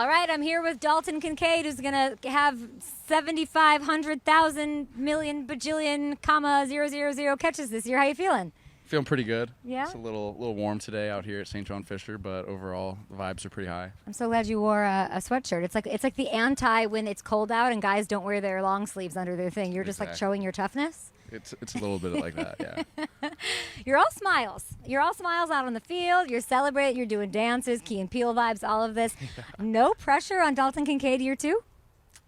All right, I'm here with Dalton Kincaid, who's going to have 7,500,000 million bajillion comma 000 catches this year. How you feeling? Feeling pretty good. Yeah? It's a little warm today out here at St. John Fisher, but overall the vibes are pretty high. I'm so glad you wore a sweatshirt. It's like the anti when it's cold out and guys don't wear their long sleeves under their thing. You're just like showing your toughness. It's a little bit like that, yeah. You're all smiles. You're all smiles out on the field. You're celebrating. You're doing dances, Key and Peele vibes, all of this. No pressure on Dalton Kincaid year two?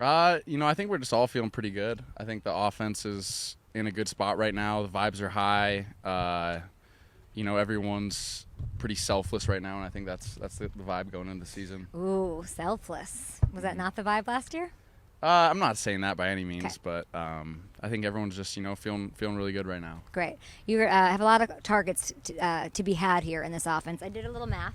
I think we're just all feeling pretty good. I think the offense is in a good spot right now. The vibes are high. Everyone's pretty selfless right now, and I think that's the vibe going into the season. Ooh, selfless. Was that not the vibe last year? I'm not saying that by any means, okay. but I think everyone's just feeling really good right now. Great. You have a lot of targets to be had here in this offense. I did a little math.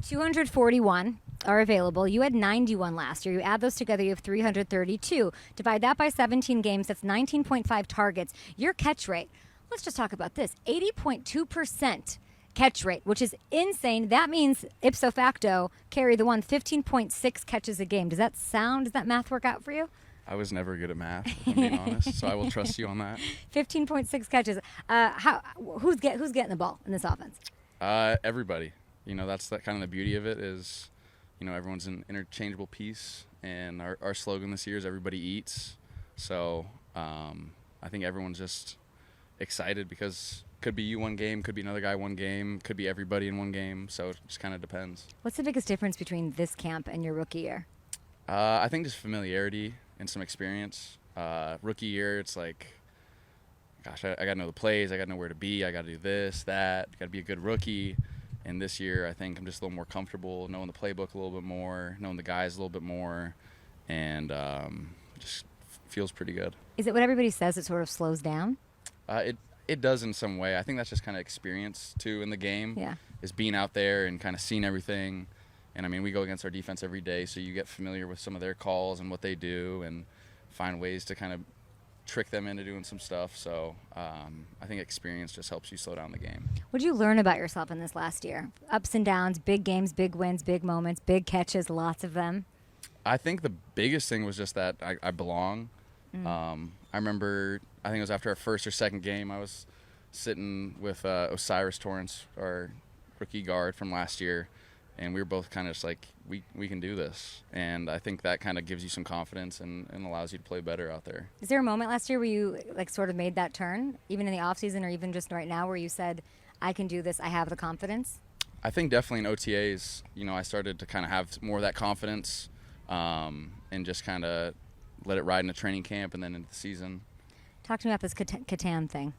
241 are available. You had 91 last year. You add those together, you have 332. Divide that by 17 games, that's 19.5 targets. Your catch rate, let's just talk about this, 80.2% catch rate, which is insane. That means ipso facto, carry the one, 15.6 catches a game. Does that math work out for you? I was never good at math, if I'm being honest, so I will trust you on that. 15.6 catches. Who's getting the ball in this offense? Everybody. That's kind of the beauty of it is, everyone's an interchangeable piece, and our slogan this year is everybody eats. So I think everyone's just excited because could be you one game, could be another guy one game, could be everybody in one game. So it just kind of depends. What's the biggest difference between this camp and your rookie year? I think just familiarity and some experience. Rookie year, it's like, gosh, I got to know the plays. I got to know where to be. I got to do this, that. Got to be a good rookie. And this year, I think I'm just a little more comfortable knowing the playbook a little bit more, knowing the guys a little bit more, and just feels pretty good. Is it what everybody says, it sort of slows down? It does in some way. I think that's just kind of experience, too, in the game. Yeah. Is being out there and kind of seeing everything. And, we go against our defense every day, so you get familiar with some of their calls and what they do and find ways to kind of trick them into doing some stuff. So I think experience just helps you slow down the game. What did you learn about yourself in this last year? Ups and downs, big games, big wins, big moments, big catches, lots of them. I think the biggest thing was just that I belong. I remember, I think it was after our first or second game, I was sitting with Osiris Torrance, our rookie guard from last year, and we were both kind of just like, we can do this. And I think that kind of gives you some confidence and allows you to play better out there. Is there a moment last year where you sort of made that turn, even in the offseason or even just right now, where you said, I can do this, I have the confidence? I think definitely in OTAs, I started to kind of have more of that confidence and just kind of let it ride in the training camp and then into the season. Talk to me about this Catan thing.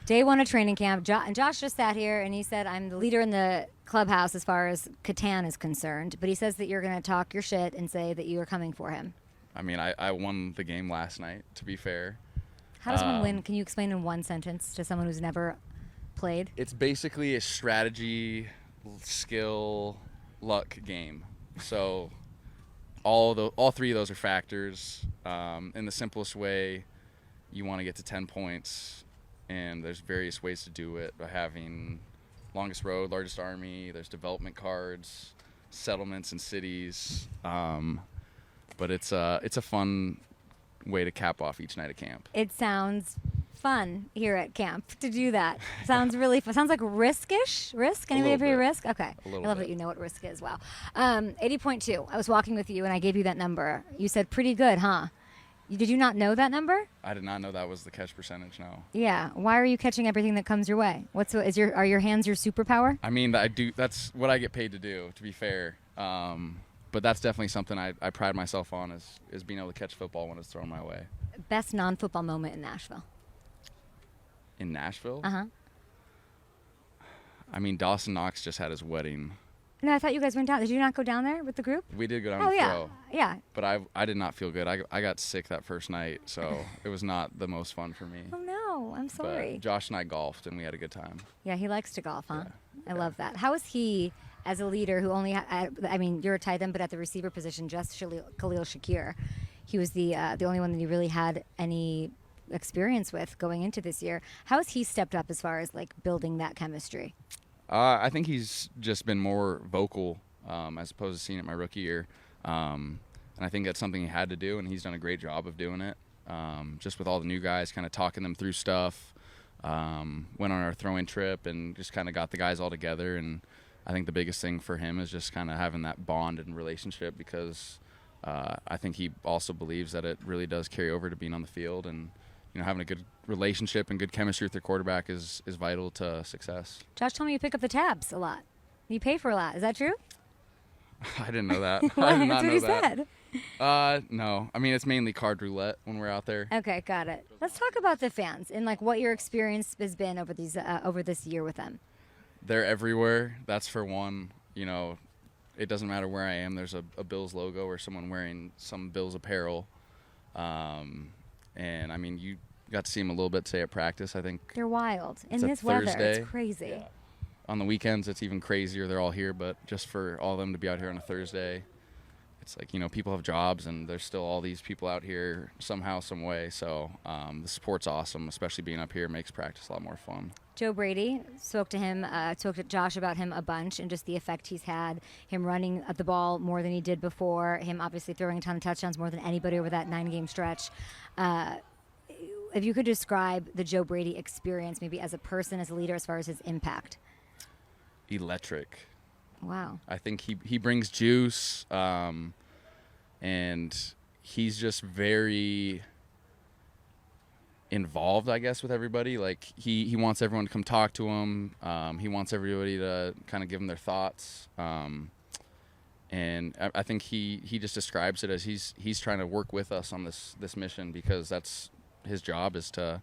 Day one of training camp, and Josh just sat here and he said, I'm the leader in the clubhouse as far as Catan is concerned, but he says that you're going to talk your shit and say that you are coming for him. I won the game last night, to be fair. How does one win? Can you explain in one sentence to someone who's never played? It's basically a strategy, skill, luck game. So all three of those are factors. In the simplest way, you want to get to 10 points, and there's various ways to do it by having longest road, largest army. There's development cards, settlements and cities. But it's a fun way to cap off each night of camp. It sounds fun here at camp to do that. Sounds really fun. Sounds like risk-ish. Risk? Anybody ever hear risk? Okay. I love that you know what risk is. Wow. 80.2. I was walking with you and I gave you that number. You said pretty good, huh? Did you not know that number? I did not know that was the catch percentage, no. Yeah. Why are you catching everything that comes your way? Are your hands your superpower? I do. That's what I get paid to do, to be fair. But that's definitely something I pride myself on is being able to catch football when it's thrown my way. Best non-football moment in Nashville? In Nashville? Uh-huh. Dawson Knox just had his wedding. No, I thought you guys went down. Did you not go down there with the group? We did go down with Flo. Yeah. But I did not feel good. I got sick that first night, so it was not the most fun for me. Oh, no. I'm sorry. But Josh and I golfed, and we had a good time. Yeah, he likes to golf, huh? Yeah. I love that. How is he as a leader who only you're a tight end, but at the receiver position, just Khalil Shakir. He was the only one that he really had any experience with going into this year. How has he stepped up as far as building that chemistry? I think he's just been more vocal as opposed to seeing it my rookie year. And I think that's something he had to do, and he's done a great job of doing it. Just with all the new guys, kind of talking them through stuff. Went on our throw-in trip and just kind of got the guys all together. And I think the biggest thing for him is just kind of having that bond and relationship, because I think he also believes that it really does carry over to being on the field. And having a good relationship and good chemistry with your quarterback is vital to success. Josh told me you pick up the tabs a lot. You pay for a lot. Is that true? I didn't know that. Well, I did not that's what know he that. said. No. I mean, it's mainly card roulette when we're out there. Okay, got it. Let's talk about the fans and like what your experience has been over this year with them. They're everywhere. That's for one. It doesn't matter where I am. There's a Bills logo or someone wearing some Bills apparel. And I mean, you got to see them a little bit today at practice. I think they're wild in it's a this weather. Thursday. It's crazy. Yeah. On the weekends, it's even crazier. They're all here, but just for all of them to be out here on a Thursday, it's like, people have jobs, and there's still all these people out here somehow, some way. So the support's awesome, especially being up here makes practice a lot more fun. Joe Brady spoke to Josh about him a bunch and just the effect he's had, him running at the ball more than he did before, him obviously throwing a ton of touchdowns more than anybody over that 9-game stretch. If you could describe the Joe Brady experience maybe as a person, as a leader, as far as his impact. Electric. Wow. I think he brings juice, and he's just very involved, I guess, with everybody. Like he wants everyone to come talk to him. He wants everybody to kind of give him their thoughts. And I think he just describes it as he's trying to work with us on this mission, because that's his job, is to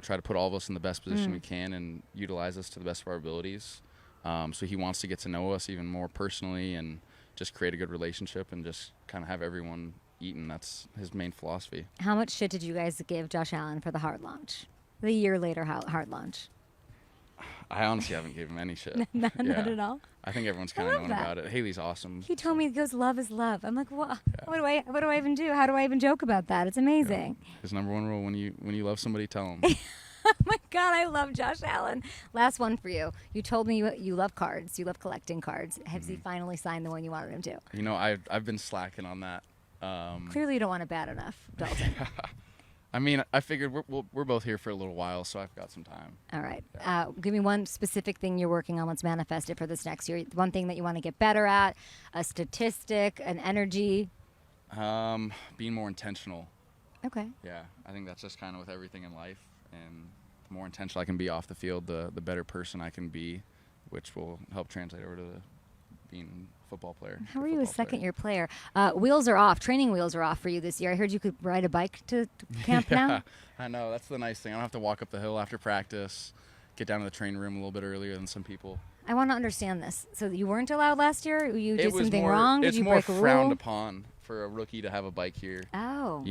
try to put all of us in the best position we can and utilize us to the best of our abilities. So he wants to get to know us even more personally and just create a good relationship and just kind of have everyone eaten. That's his main philosophy. How much shit did you guys give Josh Allen for the hard launch? The year later hard launch? I honestly haven't given him any shit. Not at all? I think everyone's kind of known about it. Haley's awesome. He told me, he goes, love is love. I'm like, what? Yeah. What do I even do? How do I even joke about that? It's amazing. Yeah. His number one rule: when you love somebody, tell them. Oh my God, I love Josh Allen. Last one for you. You told me you love cards. You love collecting cards. Has he finally signed the one you wanted him to? I've been slacking on that. Clearly you don't want it bad enough, Dalton. I mean, I figured we're both here for a little while, so I've got some time. All right. Yeah. Give me one specific thing you're working on. Let's manifest it for this next year. One thing that you want to get better at, a statistic, an energy. Being more intentional. Okay. Yeah, I think that's just kind of with everything in life. And the more intentional I can be off the field, the better person I can be, which will help translate over to being a football player. How are you a second-year player? Wheels are off. Training wheels are off for you this year. I heard you could ride a bike to camp now. I know. That's the nice thing. I don't have to walk up the hill after practice, get down to the training room a little bit earlier than some people. I want to understand this. So you weren't allowed last year? You did something more, wrong? Did you break a rule? It's more frowned upon for a rookie to have a bike here. Oh.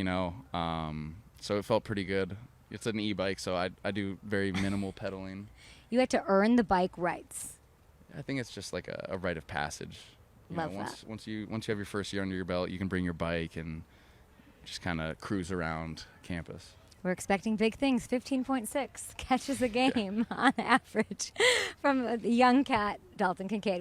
So it felt pretty good. It's an e-bike, so I do very minimal pedaling. You had to earn the bike rights. I think it's just like a rite of passage. Love that. Once you have your first year under your belt, you can bring your bike and just kind of cruise around campus. We're expecting big things. 15.6 catches a game on average from the young cat, Dalton Kincaid.